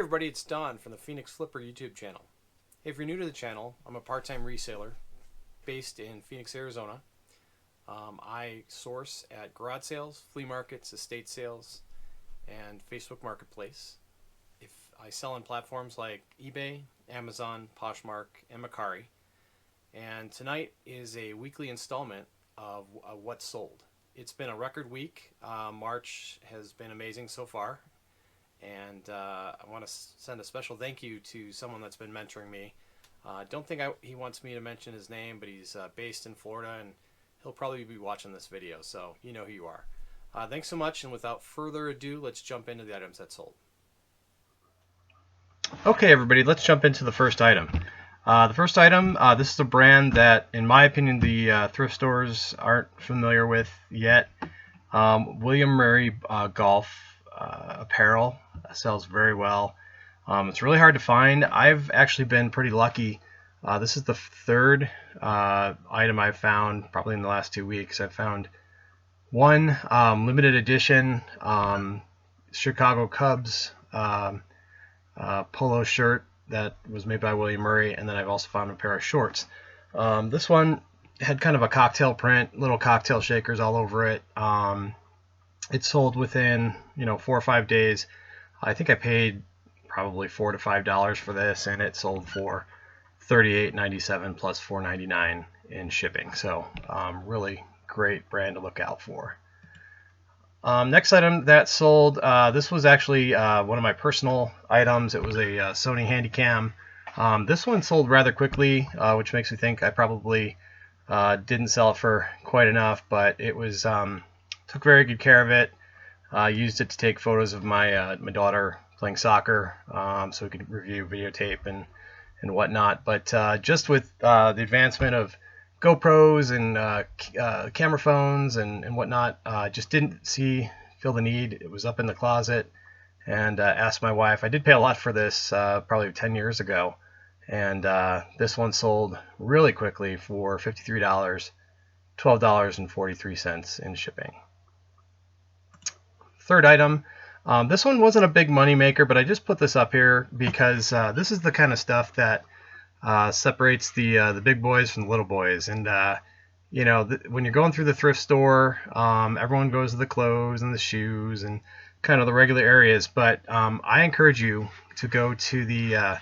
Hey everybody, it's Don from the Phoenix Flipper YouTube channel. Hey, if you're new to the channel, I'm a part-time reseller based in Phoenix, Arizona. I source at garage sales, flea markets, estate sales, and Facebook Marketplace. If I sell on platforms like eBay, Amazon, Poshmark, and Mercari. And tonight is a weekly installment of What's Sold. It's been a record week. March has been amazing so far. And I want to send a special thank you to someone that's been mentoring me. Don't think he wants me to mention his name, but he's based in Florida, and he'll probably be watching this video, so you know who you are. Thanks so much, and without further ado, let's jump into the items that sold. Okay, everybody, let's jump into the first item. The first item, this is a brand that, in my opinion, the thrift stores aren't familiar with yet. William Murray Golf apparel sells very well. It's really hard to find. I've actually been pretty lucky. This is the third item I've found probably in the last 2 weeks. I've found one limited edition Chicago Cubs polo shirt that was made by William Murray, and then I've also found a pair of shorts. This one had kind of a cocktail print, little cocktail shakers all over it. It sold within 4 or 5 days. I think I paid probably $4 to $5 for this, and it sold for $38.97 plus $4.99 in shipping. So really great brand to look out for. Next item that sold, this was actually one of my personal items. It was a Sony Handycam. This one sold rather quickly, which makes me think I probably didn't sell it for quite enough, but it was took very good care of it. Used it to take photos of my daughter playing soccer, so we could review videotape and whatnot. But just with the advancement of GoPros and camera phones and whatnot, just didn't feel the need. It was up in the closet, and asked my wife. I did pay a lot for this probably 10 years ago, and this one sold really quickly for $53, $12.43 in shipping. Third item, this one wasn't a big money maker, but I just put this up here because this is the kind of stuff that separates the big boys from the little boys. And when you're going through the thrift store, everyone goes to the clothes and the shoes and kind of the regular areas, but I encourage you to go to the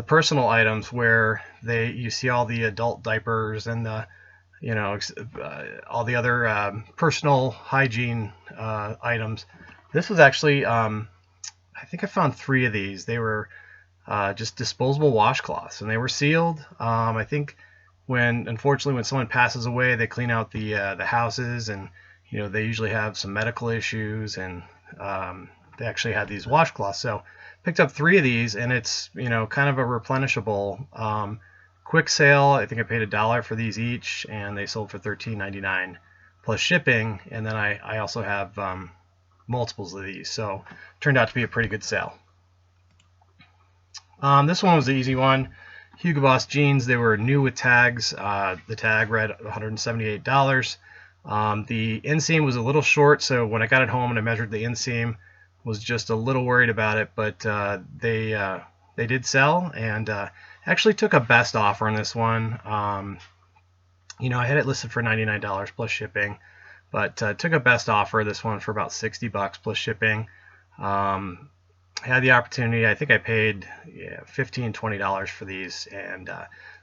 personal items where you see all the adult diapers and the all the other personal hygiene items. This was actually, I think I found 3 of these. They were just disposable washcloths, and they were sealed. I think unfortunately, when someone passes away, they clean out the houses, and they usually have some medical issues, and they actually had these washcloths. So picked up 3 of these, and it's kind of a replenishable. Quick sale. I think I paid $1 for these each, and they sold for $13.99 plus shipping. And then I also have multiples of these, so turned out to be a pretty good sale. This one was the easy one. Hugo Boss jeans. They were new with tags. The tag read $178. The inseam was a little short, so when I got it home and I measured the inseam, was just a little worried about it, but they did sell, and actually took a best offer on this one. I had it listed for $99 plus shipping, but took a best offer this one for about $60 plus shipping. Had the opportunity. I think I paid $15, $20 for these, and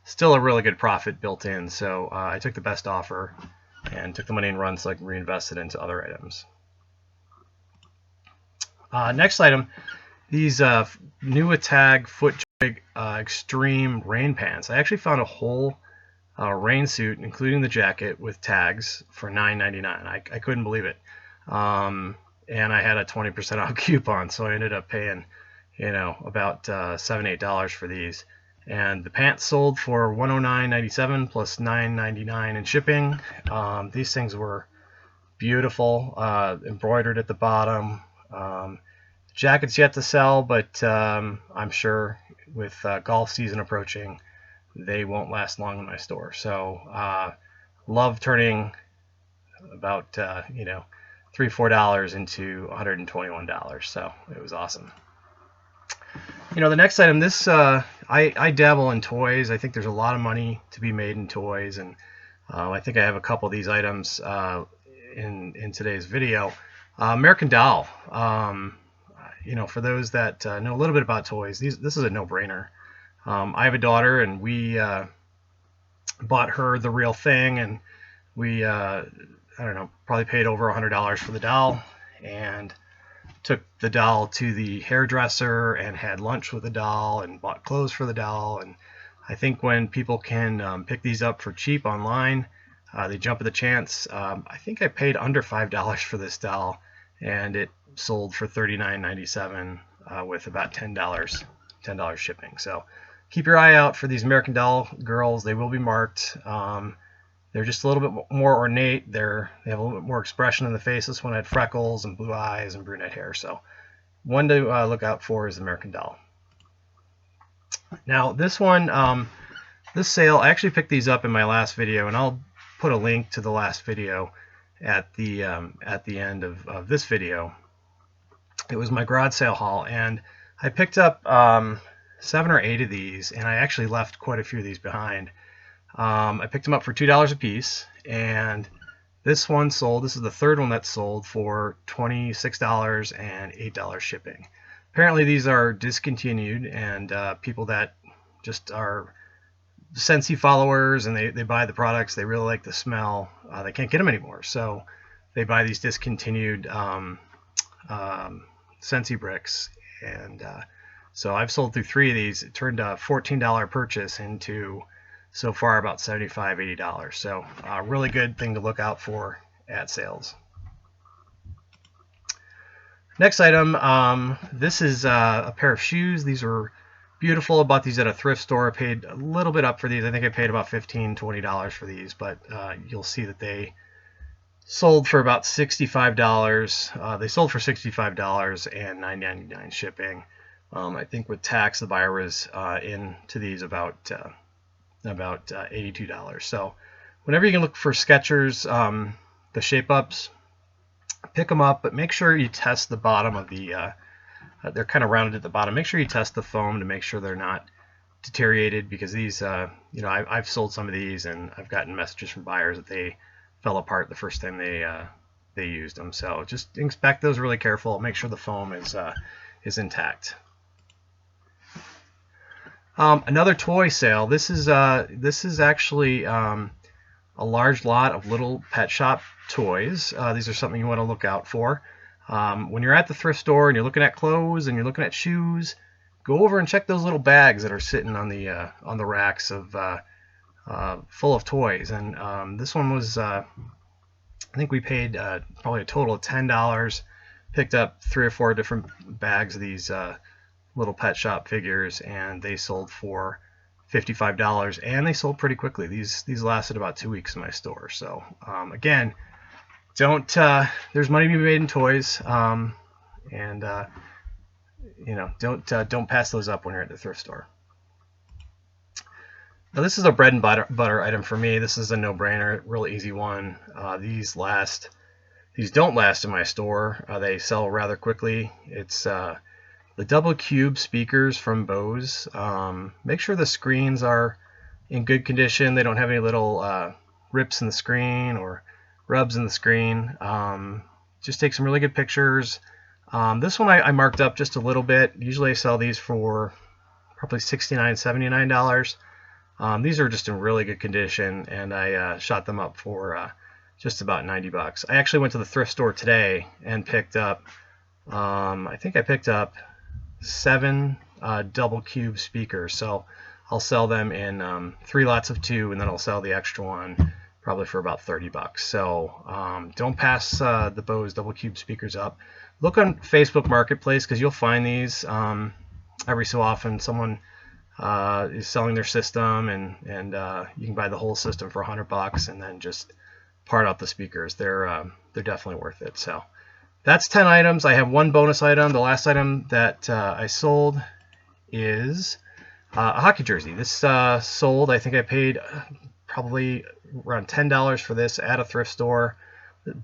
still a really good profit built in. So I took the best offer and took the money and run so I can reinvest it into other items. Next item, these new with tag foot extreme rain pants. I actually found a whole rain suit, including the jacket, with tags for $9.99. I couldn't believe it. And I had a 20% off coupon, so I ended up paying, about $7, $8 for these. And the pants sold for $109.97 plus $9.99 in shipping. These things were beautiful, embroidered at the bottom. Jacket's yet to sell, but I'm sure with golf season approaching, they won't last long in my store. So love turning about $3-4 into $121. So it was awesome. The next item, this I dabble in toys. I think there's a lot of money to be made in toys, and I think I have a couple of these items in today's video. American Doll. For those that know a little bit about toys, this is a no-brainer. I have a daughter, and we bought her the real thing, and we I don't know, probably paid over $100 for the doll, and took the doll to the hairdresser and had lunch with the doll and bought clothes for the doll. And I think when people can pick these up for cheap online, they jump at the chance. I think I paid under $5 for this doll, and it sold for $39.97 with about $10 shipping. So keep your eye out for these American Doll girls. They will be marked. They're just a little bit more ornate. They have a little bit more expression in the face. This one had freckles and blue eyes and brunette hair. So one to look out for is American Doll. Now this one, this sale, I actually picked these up in my last video, and I'll put a link to the last video at the end of this video. It was my garage sale haul, and I picked up 7 or 8 of these, and I actually left quite a few of these behind. I picked them up for $2 a piece, and this one sold. This is the third one that sold for $26 and $8 shipping. Apparently these are discontinued, and people that just are Scentsy followers, and they buy the products, they really like the smell, they can't get them anymore, so they buy these discontinued Scentsy bricks. And so I've sold through 3 of these. It turned a $14 purchase into so far about $75, $80. So a really good thing to look out for at sales. Next item, this is a pair of shoes. These are beautiful. I bought these at a thrift store. I paid a little bit up for these. I think I paid about $15, $20 for these, but you'll see that they sold for about $65. They sold for $65 and $9.99 shipping. I think with tax, the buyer was into these about $82. So whenever you can look for Skechers, the shape ups, pick them up, but make sure you test the bottom of the they're kind of rounded at the bottom. Make sure you test the foam to make sure they're not deteriorated, because these I've sold some of these, and I've gotten messages from buyers that they fell apart the first time they used them. So just inspect those really careful, make sure the foam is intact. Another toy sale. This is actually a large lot of little pet shop toys. These are something you want to look out for. When you're at the thrift store and you're looking at clothes and you're looking at shoes, go over and check those little bags that are sitting on the racks of full of toys. And this one was, I think we paid probably a total of $10. Picked up 3 or 4 different bags of these little pet shop figures, and they sold for $55, and they sold pretty quickly. These lasted about 2 weeks in my store. So again, don't there's money to be made in toys, and don't pass those up when you're at the thrift store. Now this is a bread and butter item for me. This is a no-brainer, real easy one. These don't last in my store. They sell rather quickly. It's the double cube speakers from Bose. Make sure the screens are in good condition. They don't have any little rips in the screen or rubs in the screen. Just take some really good pictures. This one I marked up just a little bit. Usually I sell these for probably $69, $79. These are just in really good condition, and I shot them up for just about $90. I actually went to the thrift store today and picked up, I think I picked up 7 double cube speakers. So I'll sell them in 3 lots of 2, and then I'll sell the extra one probably for about $30. So don't pass the Bose double cube speakers up. Look on Facebook Marketplace, because you'll find these every so often. Someone is selling their system, and you can buy the whole system for $100 and then just part out the speakers. They're definitely worth it. So that's 10 items. I have 1 bonus item. The last item that I sold is a hockey jersey. This sold, I think I paid probably around $10 for this at a thrift store.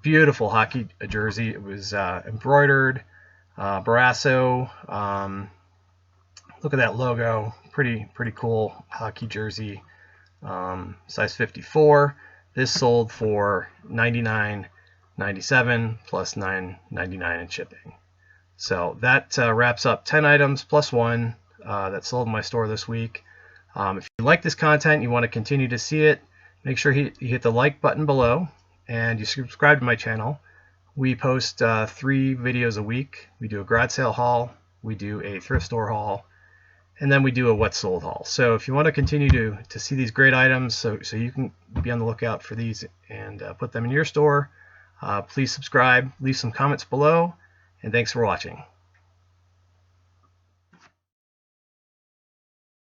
Beautiful hockey jersey. It was embroidered, Barasso. Look at that logo, pretty cool hockey jersey, size 54. This sold for $99.97 plus $9.99 in shipping. So that wraps up 10 items plus one that sold in my store this week. If you like this content, you want to continue to see it, make sure you hit the like button below and you subscribe to my channel. We post 3 videos a week. We do a garage sale haul, we do a thrift store haul, and then we do a what's sold haul. So if you want to continue to see these great items, so you can be on the lookout for these and put them in your store, please subscribe, leave some comments below, and thanks for watching.